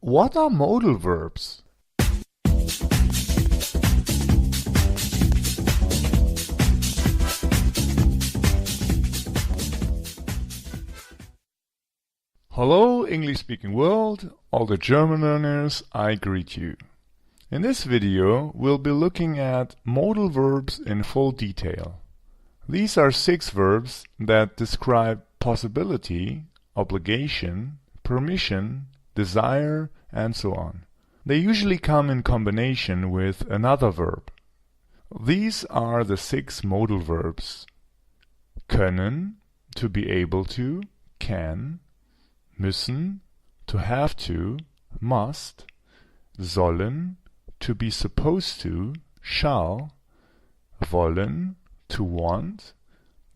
What are modal verbs? Hello, English-speaking world, all the German learners, I greet you. In this video, we'll be looking at modal verbs in full detail. These are 6 verbs that describe possibility, obligation, permission, desire, and so on. They usually come in combination with another verb. These are the 6 modal verbs. Können, to be able to, can. Müssen, to have to, must. Sollen, to be supposed to, shall. Wollen, to want.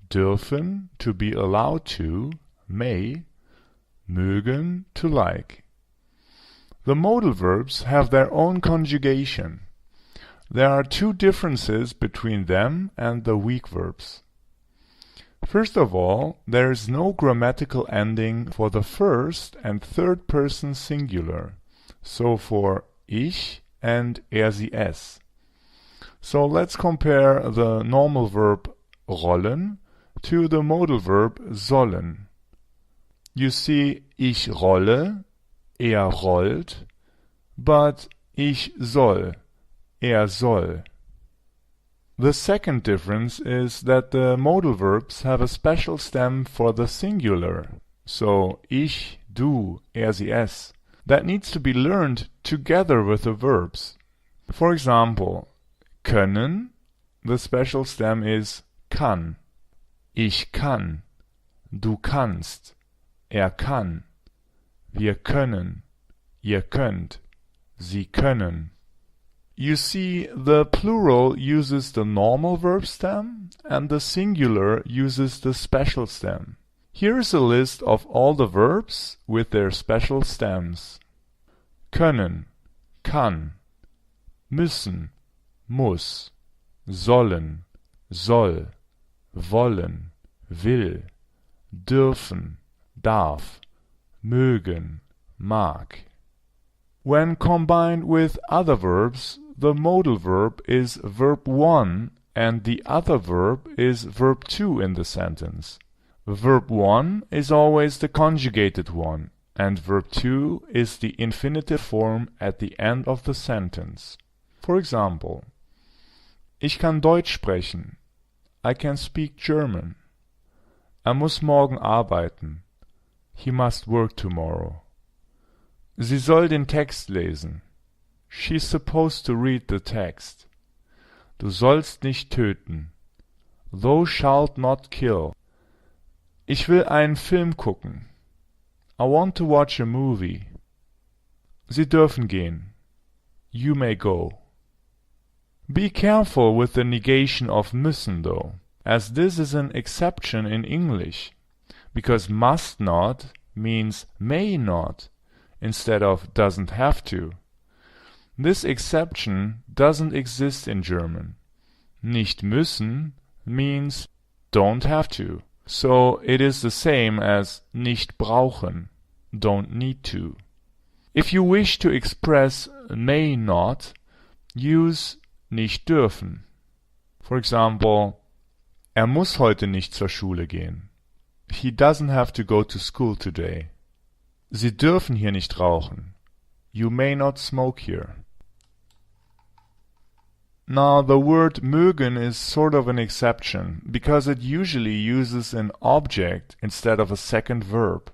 Dürfen, to be allowed to, may. Mögen, to like. The modal verbs have their own conjugation. There are 2 differences between them and the weak verbs. First of all, there is no grammatical ending for the first and third person singular, so for ich and er sie es. So let's compare the normal verb rollen to the modal verb sollen. You see, ich rolle, er rollt, but ich soll, er soll. The second difference is that the modal verbs have a special stem for the singular, so ich, du, er sie es, that needs to be learned together with the verbs. For example, können, the special stem is kann. Ich kann, du kannst, er kann, wir können, ihr könnt, sie können. You see, the plural uses the normal verb stem and the singular uses the special stem. Here's a list of all the verbs with their special stems. Können, kann. Müssen, muss. Sollen, soll. Wollen, will. Dürfen, darf. Mögen, mag. When combined with other verbs, the modal verb is verb 1 and the other verb is verb 2 in the sentence. Verb 1 is always the conjugated one and verb 2 is the infinitive form at the end of the sentence. For example, ich kann Deutsch sprechen. I can speak German. Muss morgen arbeiten. He must work tomorrow. Sie soll den Text lesen. She's supposed to read the text. Du sollst nicht töten. Thou shalt not kill. Ich will einen Film gucken. I want to watch a movie. Sie dürfen gehen. You may go. Be careful with the negation of müssen though, as this is an exception in English, because must not means may not instead of doesn't have to. This exception doesn't exist in German. Nicht müssen means don't have to, so it is the same as nicht brauchen, don't need to. If you wish to express may not, use nicht dürfen. For example, muss heute nicht zur Schule gehen. He doesn't have to go to school today. Sie dürfen hier nicht rauchen. You may not smoke here. Now the word mögen is sort of an exception because it usually uses an object instead of a second verb.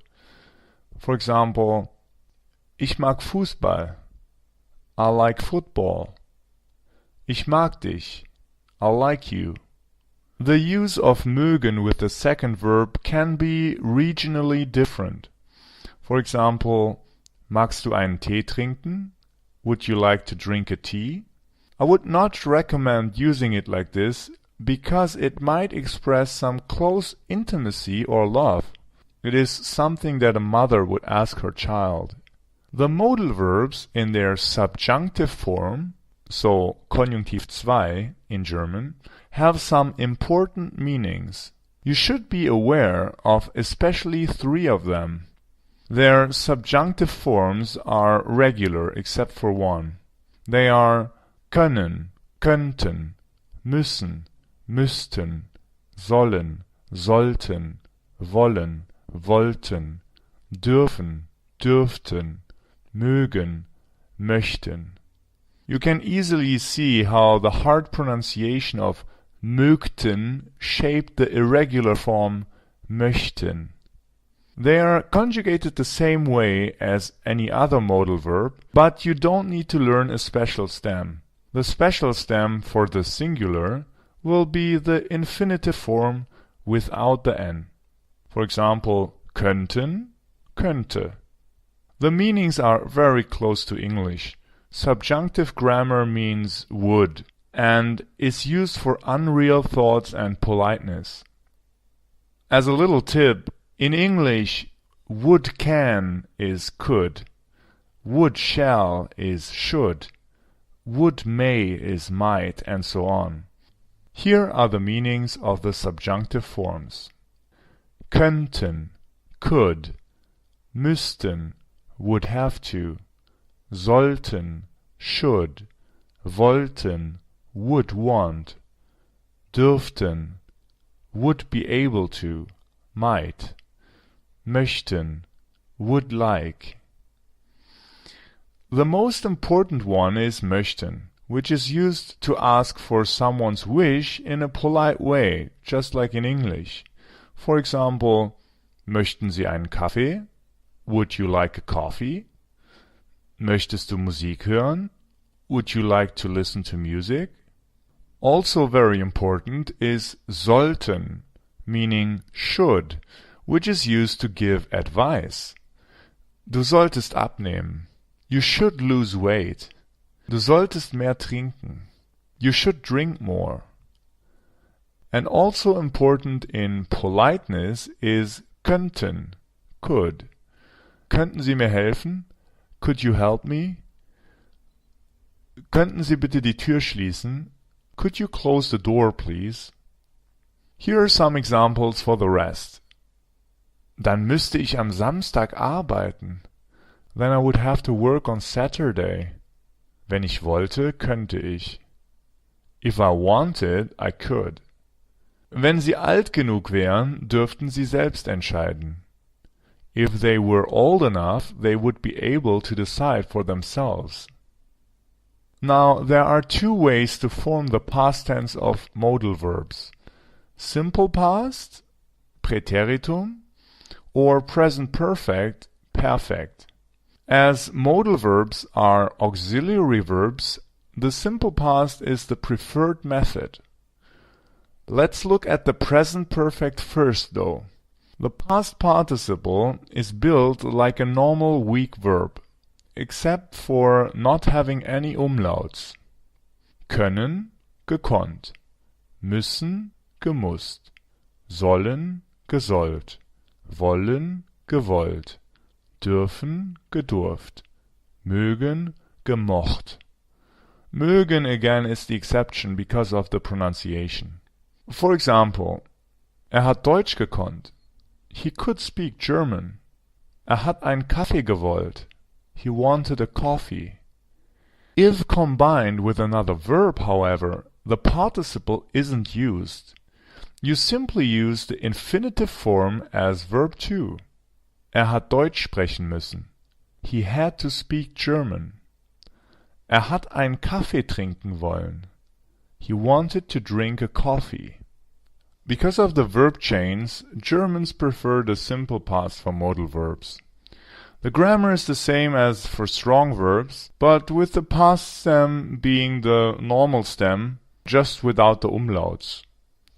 For example, ich mag Fußball. I like football. Ich mag dich. I like you. The use of mögen with the second verb can be regionally different. For example, magst du einen Tee trinken? Would you like to drink a tea? I would not recommend using it like this because it might express some close intimacy or love. It is something that a mother would ask her child. The modal verbs in their subjunctive form, so Konjunktiv 2 in German, have some important meanings. You should be aware of especially 3 of them. Their subjunctive forms are regular except for one. They are können, könnten, müssen, müssten, sollen, sollten, wollen, wollten, dürfen, dürften, mögen, möchten. You can easily see how the hard pronunciation of mögten shaped the irregular form möchten. They are conjugated the same way as any other modal verb, but you don't need to learn a special stem. The special stem for the singular will be the infinitive form without the n. For example, könnten, könnte. The meanings are very close to English. Subjunctive grammar means would and is used for unreal thoughts and politeness. As a little tip, in English, would can is could, would shall is should, would may is might, and so on. Here are the meanings of the subjunctive forms. Könnten, could, müssten, would have to, sollten, should, wollten, would want, dürften, would be able to, might, möchten, would like. The most important one is möchten, which is used to ask for someone's wish in a polite way, just like in English. For example, möchten Sie einen Kaffee? Would you like a coffee? Möchtest du Musik hören? Would you like to listen to music? Also very important is sollten, meaning should, which is used to give advice. Du solltest abnehmen. You should lose weight. Du solltest mehr trinken. You should drink more. And also important in politeness is könnten, could. Könnten Sie mir helfen? Could you help me? Könnten Sie bitte die Tür schließen? Could you close the door, please? Here are some examples for the rest. Dann müsste ich am Samstag arbeiten. Then I would have to work on Saturday. Wenn ich wollte, könnte ich. If I wanted, I could. Wenn Sie alt genug wären, dürften Sie selbst entscheiden. If they were old enough, they would be able to decide for themselves. Now, there are two ways to form the past tense of modal verbs. Simple past, Präteritum, or present perfect, perfect. As modal verbs are auxiliary verbs, the simple past is the preferred method. Let's look at the present perfect first, though. The past participle is built like a normal weak verb, except for not having any umlauts. Können, gekonnt. Müssen, gemusst. Sollen, gesollt. Wollen, gewollt. Dürfen, gedurft. Mögen, gemocht. Mögen again is the exception because of the pronunciation. For example, hat Deutsch gekonnt. He could speak German. Hat einen Kaffee gewollt. He wanted a coffee. If combined with another verb, however, the participle isn't used. You simply use the infinitive form as verb 2. Hat Deutsch sprechen müssen. He had to speak German. Hat einen Kaffee trinken wollen. He wanted to drink a coffee. Because of the verb chains, Germans prefer the simple past for modal verbs. The grammar is the same as for strong verbs, but with the past stem being the normal stem, just without the umlauts.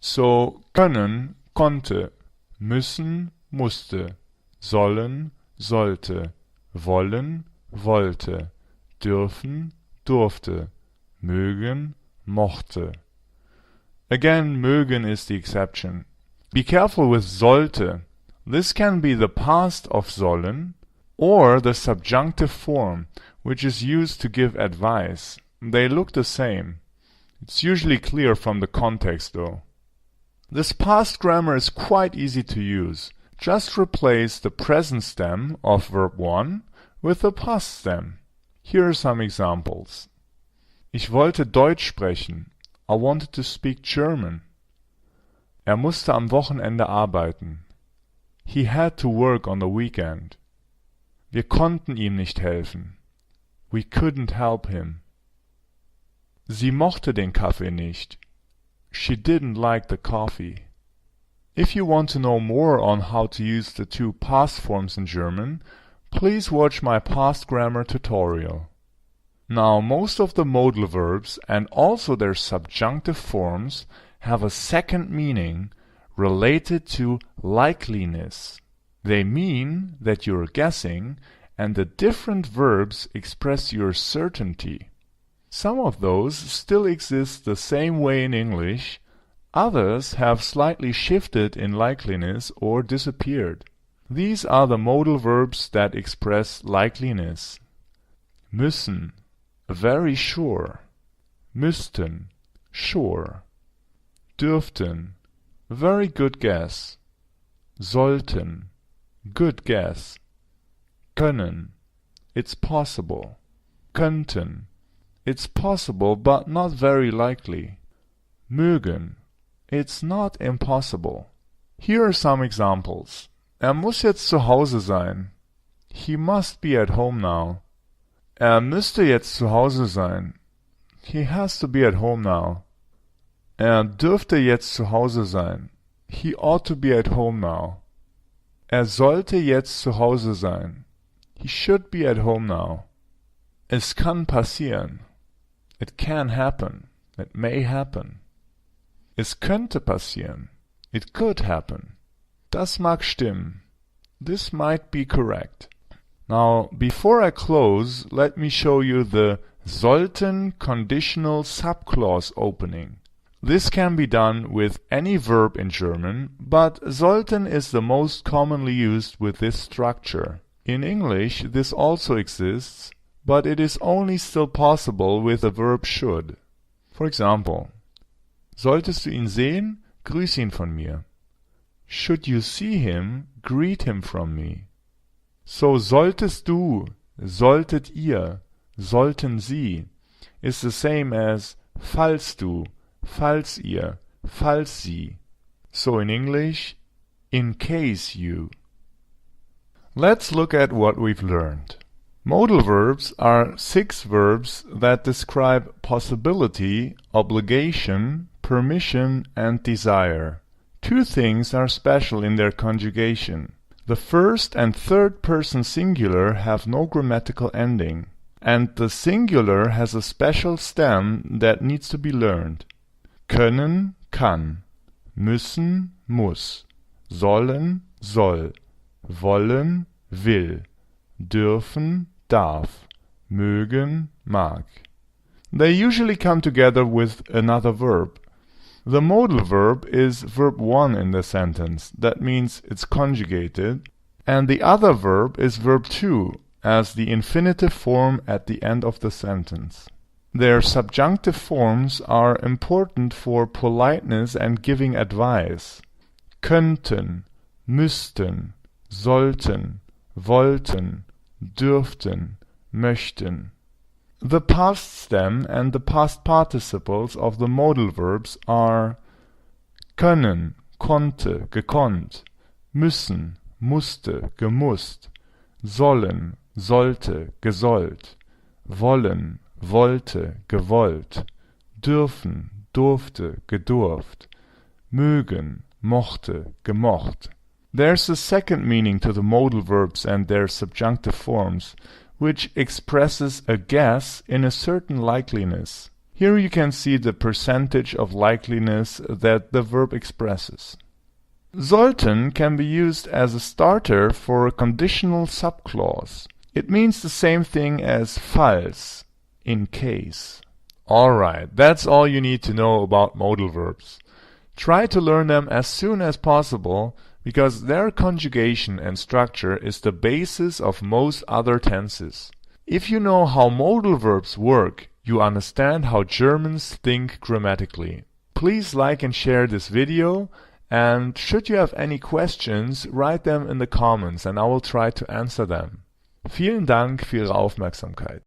So, können, konnte, müssen, musste, sollen, sollte, wollen, wollte, dürfen, durfte, mögen, mochte. Again, mögen is the exception. Be careful with sollte. This can be the past of sollen or the subjunctive form, which is used to give advice. They look the same. It's usually clear from the context though. This past grammar is quite easy to use. Just replace the present stem of verb 1 with the past stem. Here are some examples. Ich wollte Deutsch sprechen. I wanted to speak German. Musste am Wochenende arbeiten. He had to work on the weekend. Wir konnten ihm nicht helfen. We couldn't help him. Sie mochte den Kaffee nicht. She didn't like the coffee. If you want to know more on how to use the two past forms in German, please watch my past grammar tutorial. Now, most of the modal verbs and also their subjunctive forms have a second meaning related to likeliness. They mean that you're guessing, and the different verbs express your certainty. Some of those still exist the same way in English. Others have slightly shifted in likeliness or disappeared. These are the modal verbs that express likeliness. Müssen, very sure. Müssten, sure. Dürften, very good guess. Sollten, good guess. Können, it's possible. Könnten, it's possible but not very likely. Mugen, it's not impossible. Here are some examples. Muss jetzt zu Hause sein. He must be at home now. Müsste jetzt zu Hause sein. He has to be at home now. Dürfte jetzt zu Hause sein. He ought to be at home now. Sollte jetzt zu Hause sein. He should be at home now. Es kann passieren. It can happen. It may happen. Es könnte passieren. It could happen. Das mag stimmen. This might be correct. Now, before I close, let me show you the sollten conditional subclause opening. This can be done with any verb in German, but sollten is the most commonly used with this structure. In English, this also exists, but it is only still possible with the verb should. For example, solltest du ihn sehen, grüß ihn von mir. Should you see him, greet him from me. So solltest du, solltet ihr, sollten sie is the same as falls du, falls ihr, falls sie. So in English, in case you. Let's look at what we've learned. Modal verbs are 6 verbs that describe possibility, obligation, permission, and desire. 2 things are special in their conjugation. The first and third person singular have no grammatical ending, and the singular has a special stem that needs to be learned. Können, kann. Müssen, muss. Sollen, soll. Wollen, will. Dürfen, darf. Mögen, mag. They usually come together with another verb. The modal verb is verb 1 in the sentence. That means it's conjugated. And the other verb is verb 2 as the infinitive form at the end of the sentence. Their subjunctive forms are important for politeness and giving advice. Könnten, müssten, sollten, wollten, dürften, möchten. The past stem and the past participles of the modal verbs are können, konnte, gekonnt, müssen, musste, gemusst, sollen, sollte, gesollt, wollen, wollte, gewollt, dürfen, durfte, gedurft, mögen, mochte, gemocht. There's a second meaning to the modal verbs and their subjunctive forms, which expresses a guess in a certain likeliness. Here you can see the percentage of likeliness that the verb expresses. Sollten can be used as a starter for a conditional subclause. It means the same thing as falls, in case. Alright, that's all you need to know about modal verbs. Try to learn them as soon as possible, because their conjugation and structure is the basis of most other tenses. If you know how modal verbs work, you understand how Germans think grammatically. Please like and share this video, And should you have any questions, write them in the comments and I will try to answer them. Vielen Dank für Ihre Aufmerksamkeit.